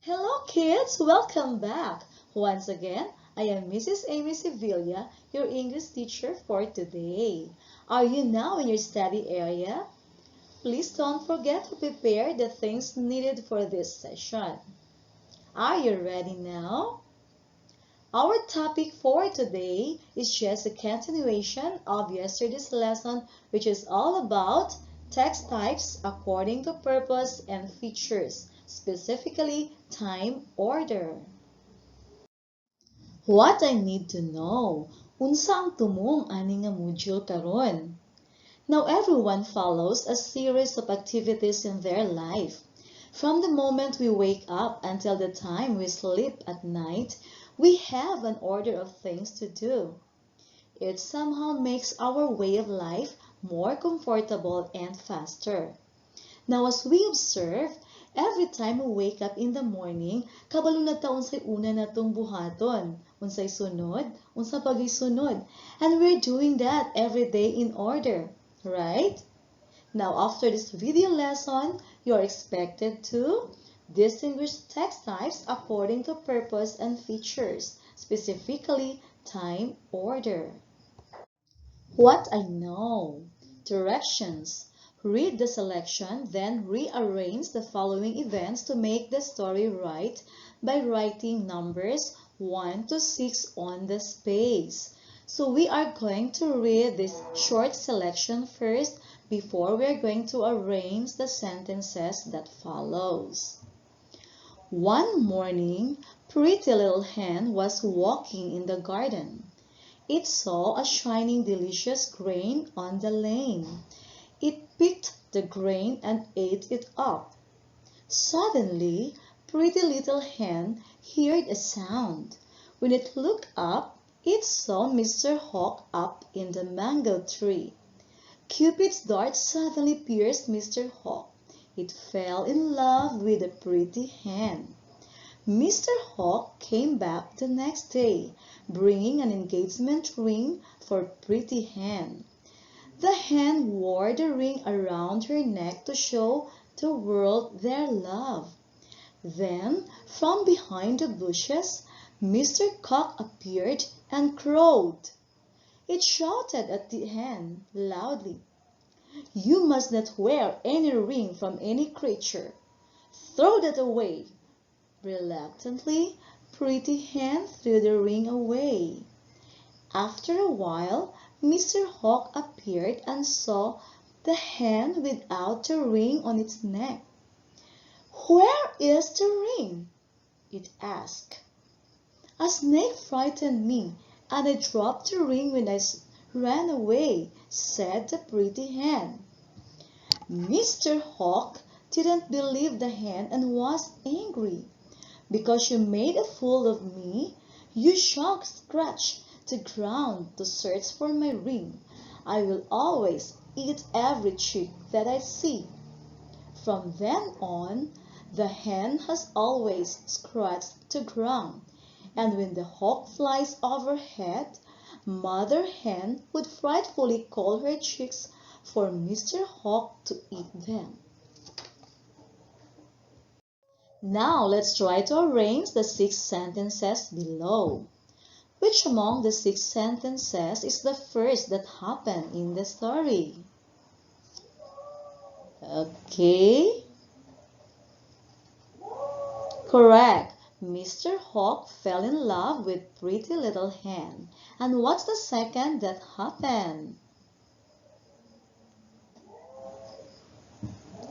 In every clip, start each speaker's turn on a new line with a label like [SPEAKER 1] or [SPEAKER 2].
[SPEAKER 1] Hello kids, welcome back. Once again, I am Mrs. Amy Sevilla, your English teacher for today. Are you now in your study area? Please don't forget to prepare the things needed for this session. Are you ready now? Our topic for today is just a continuation of yesterday's lesson, which is all about text types according to purpose and features, specifically time order. What I need to know, unsa ang tumong ani nga module karon? Now everyone follows a series of activities in their life. From the moment we wake up until the time we sleep at night, we have an order of things to do. It somehow makes our way of life more comfortable and faster. Now as we observe, every time we wake up in the morning, kabalo na ta unsay una natong buhaton, unsay sunod, unsa pagay sunod. And we're doing that every day in order, right? Now after this video lesson, you are expected to distinguish text types according to purpose and features, specifically time order. What I know. Directions. Read the selection, then rearrange the following events to make the story right by writing numbers 1 to 6 on the space. So we are going to read this short selection first before we are going to arrange the sentences that follows. One morning, Pretty Little Hen was walking in the garden. It saw a shining delicious grain on the lane. It picked the grain and ate it up. Suddenly, Pretty Little Hen heard a sound. When it looked up, it saw Mr. Hawk up in the mango tree. Cupid's dart suddenly pierced Mr. Hawk. It fell in love with the pretty hen. Mr. Hawk came back the next day, bringing an engagement ring for Pretty Hen. The hen wore the ring around her neck to show the world their love. Then, from behind the bushes, Mr. Cock appeared and crowed. It shouted at the hen loudly, "You must not wear any ring from any creature. Throw that away." Reluctantly, Pretty Hen threw the ring away. After a while, Mr. Hawk appeared and saw the hen without the ring on its neck. "Where is the ring?" it asked. "A snake frightened me, and I dropped the ring when I ran away," said the pretty hen. Mr. Hawk didn't believe the hen and was angry. "Because you made a fool of me, you shall scratch the ground to search for my ring. I will always eat every chick that I see." From then on, the hen has always scratched the ground, and when the hawk flies overhead, Mother Hen would frightfully call her chicks for Mr. Hawk to eat them. Now let's try to arrange the 6 sentences below. Which among the 6 sentences is the first that happened in the story? Okay. Correct. Mr. Hawk fell in love with Pretty Little Hen. And what's the second that happened?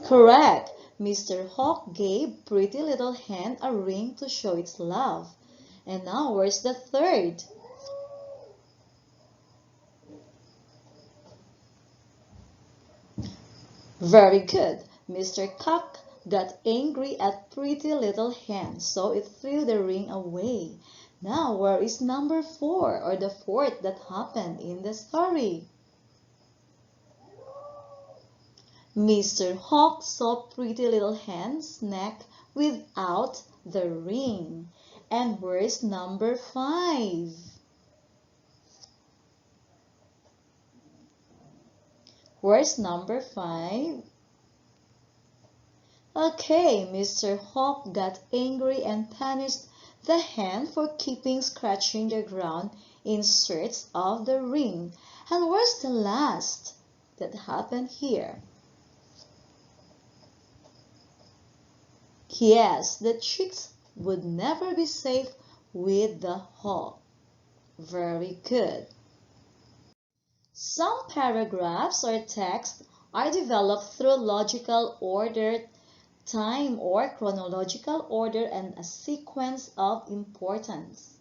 [SPEAKER 1] Correct. Mr. Hawk gave Pretty Little Hen a ring to show its love. And now where's the third? Very good. Mr. Cock got angry at Pretty Little Hen, so it threw the ring away. Now where is number 4, or the fourth that happened in the story? Mr. Hawk saw Pretty Little Hen's neck without the ring. And where's number 5? Where's number 5? Okay, Mr. Hawk got angry and punished the hen for keeping scratching the ground in search of the ring. And where's the last that happened here? Yes, the chicks would never be safe with the hawk. Very good. Some paragraphs or text are developed through logical order, time or chronological order, and a sequence of importance.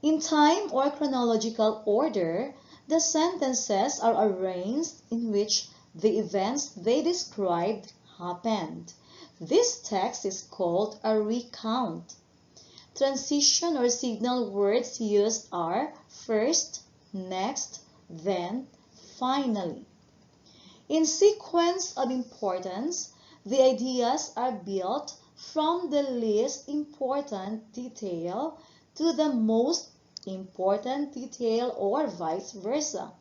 [SPEAKER 1] In time or chronological order, the sentences are arranged in which the events they described happened. This text is called a recount. Transition or signal words used are first, next, then, finally. In sequence of importance, the ideas are built from the least important detail to the most important detail or vice versa.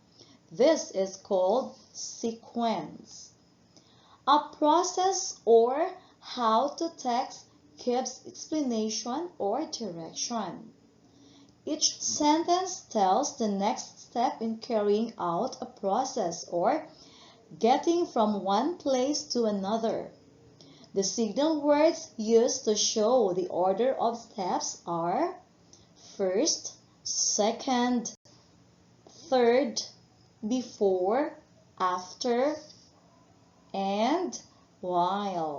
[SPEAKER 1] This is called sequence. A process or how to text gives explanation or direction. Each sentence tells the next step in carrying out a process or getting from one place to another. The signal words used to show the order of steps are first, second, third, before, after, and while.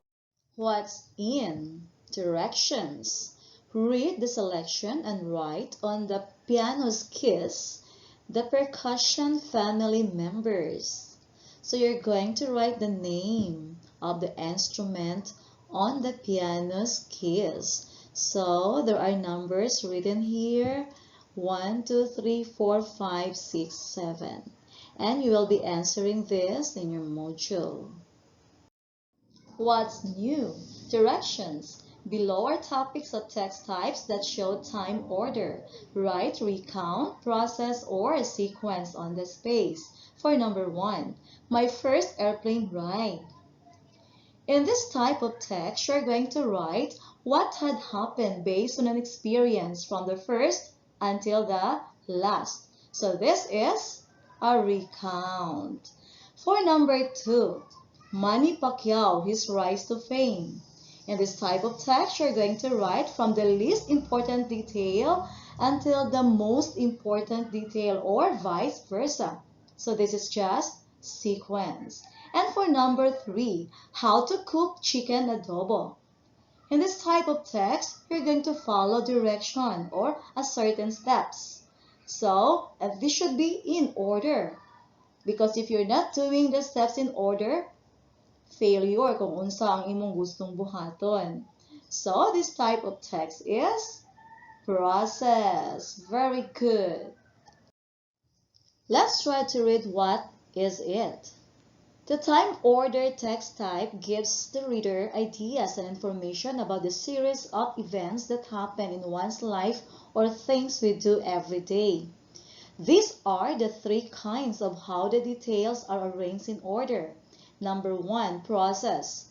[SPEAKER 1] What's in? Directions. Read the selection and write on the piano's keys the percussion family members. So you're going to write the name of the instrument on the piano's keys. So there are numbers written here, 1, 2, 3, 4, 5, 6, 7. And you will be answering this in your module. What's new? Directions. Below are topics of text types that show time order. Write, recount, process, or sequence on the space. For number 1, my first airplane ride. In this type of text, you're going to write what had happened based on an experience from the first until the last. So this is a recount. For number 2, Manny Pacquiao, his rise to fame. In this type of text, you're going to write from the least important detail until the most important detail or vice versa. So this is just sequence. And for number 3, how to cook chicken adobo. In this type of text, you're going to follow direction or a certain steps. So this should be in order. Because if you're not doing the steps in order, failure kung unsa ang imong gustong buhaton. So this type of text is process. Very good. Let's try to read what is it. The time order text type gives the reader ideas and information about the series of events that happen in one's life or things we do every day. These are the 3 kinds of how the details are arranged in order. Number 1, process.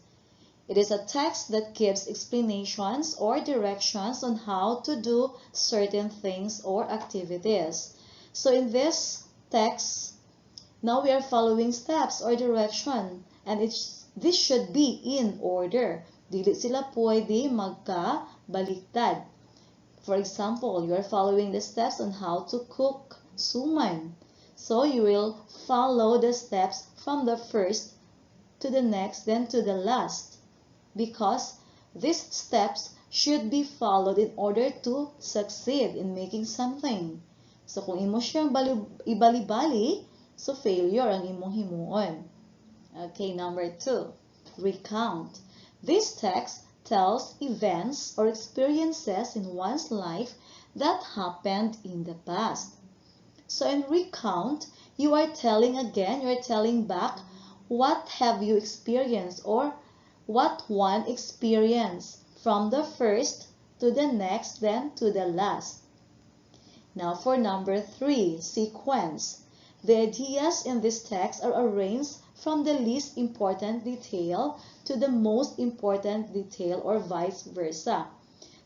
[SPEAKER 1] It is a text that gives explanations or directions on how to do certain things or activities. So in this text, now we are following steps or direction, and this should be in order. Dili sila pwede magka-baliktad. For example, you are following the steps on how to cook suman. So you will follow the steps from the first to the next, then to the last. Because these steps should be followed in order to succeed in making something. So kung imo siyang ibali-bali, so failure ang imong himuon. Okay, number 2, recount. This text tells events or experiences in one's life that happened in the past. So in recount, you are telling back what have you experienced or what one experienced from the first to the next, then to the last. Now for number 3, sequence. The ideas in this text are arranged from the least important detail to the most important detail or vice versa.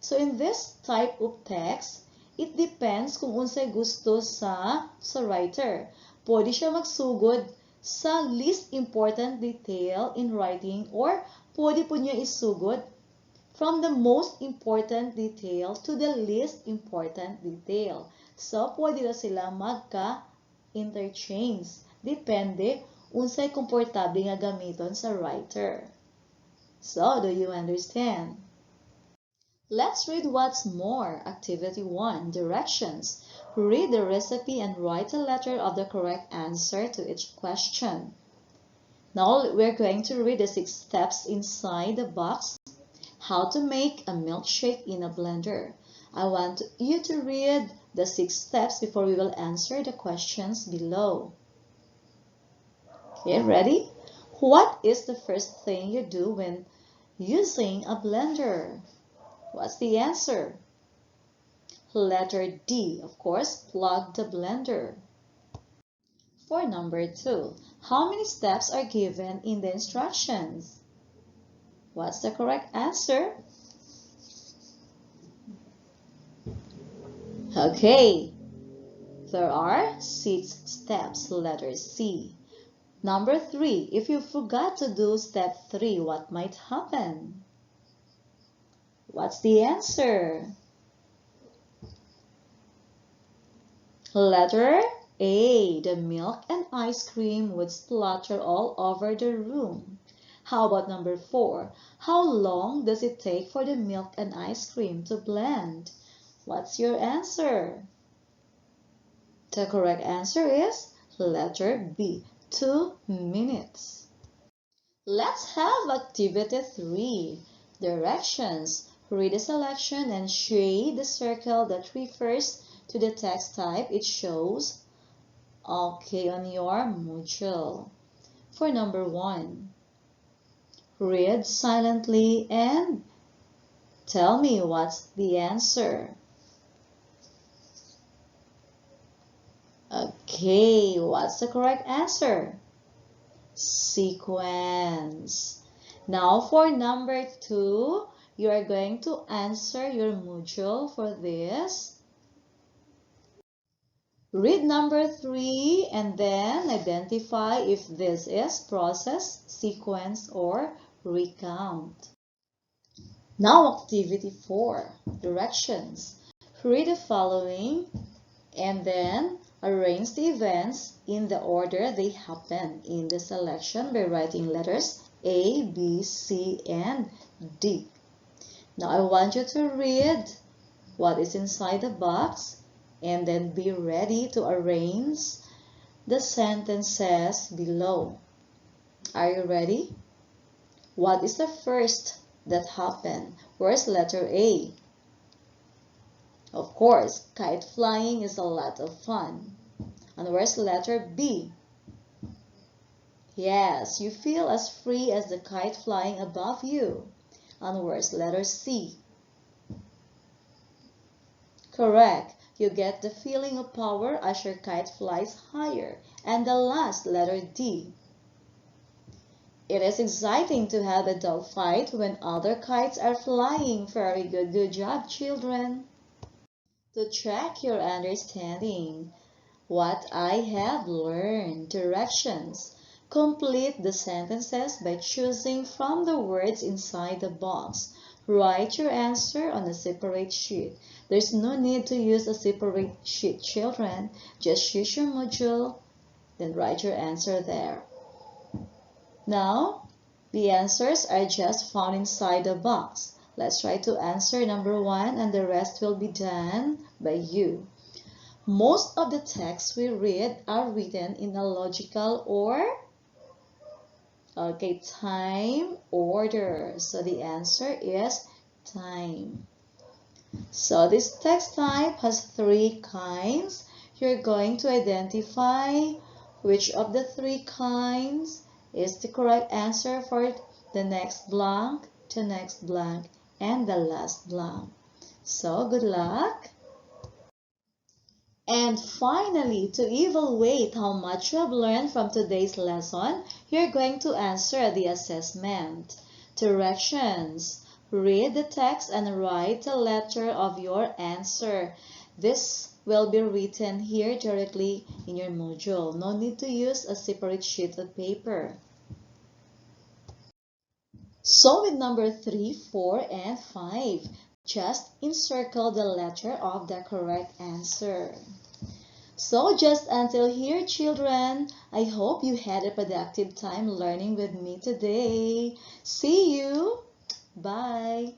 [SPEAKER 1] So in this type of text, it depends kung unsay gusto sa writer. Pwede siya magsugod sa least important detail in writing or pwede po niya isugod from the most important detail to the least important detail. So, pwede na sila magka-interchange. Depende unsay komportable nga gamiton sa writer. So, do you understand? Let's read what's more. Activity 1, directions. Read the recipe and write a letter of the correct answer to each question. Now, we're going to read the 6 steps inside the box. How to make a milkshake in a blender. I want you to read the 6 steps before we will answer the questions below. Okay, ready? What is the first thing you do when using a blender? What's the answer? Letter D, of course, plug the blender. For number 2, how many steps are given in the instructions? What's the correct answer? Okay, there are 6 steps, letter C. Number 3, if you forgot to do step 3, what might happen? What's the answer? Letter A, the milk and ice cream would splatter all over the room. How about number 4? How long does it take for the milk and ice cream to blend? What's your answer? The correct answer is letter B, 2 minutes. Let's have activity 3, directions. Read the selection and shade the circle that refers to the text type it shows, okay, on your module. For number 1, read silently and tell me what's the answer. Okay, what's the correct answer? Sequence. Now for number 2, you are going to answer your module for this. Read number 3 and then identify if this is process, sequence, or recount. Now activity 4, directions. Read the following and then arrange the events in the order they happen in the selection by writing letters A, B, C, and D. Now I want you to read what is inside the box and then be ready to arrange the sentences below. Are you ready? What is the first that happened? Where's letter A? Of course, kite flying is a lot of fun. And where's letter B? Yes, you feel as free as the kite flying above you. And where's letter C? Correct. You get the feeling of power as your kite flies higher. And the last, letter D. It is exciting to have a dog fight when other kites are flying. Very good. Good job, children. To check your understanding, what I have learned, directions. Complete the sentences by choosing from the words inside the box. Write your answer on a separate sheet. There's no need to use a separate sheet, children. Just use your module, then write your answer there. Now, the answers are just found inside the box. Let's try to answer number 1 and the rest will be done by you. Most of the texts we read are written in a logical or time order. So the answer is time. So this text type has 3 kinds. You're going to identify which of the 3 kinds is the correct answer for the next blank, the next blank, and the last blank. So good luck. And finally, to evaluate how much you have learned from today's lesson, you're going to answer the assessment. Directions. Read the text and write a letter of your answer. This will be written here directly in your module. No need to use a separate sheet of paper. So with number 3, 4, and 5, just encircle the letter of the correct answer. So just until here, children, I hope you had a productive time learning with me today. See you. Bye.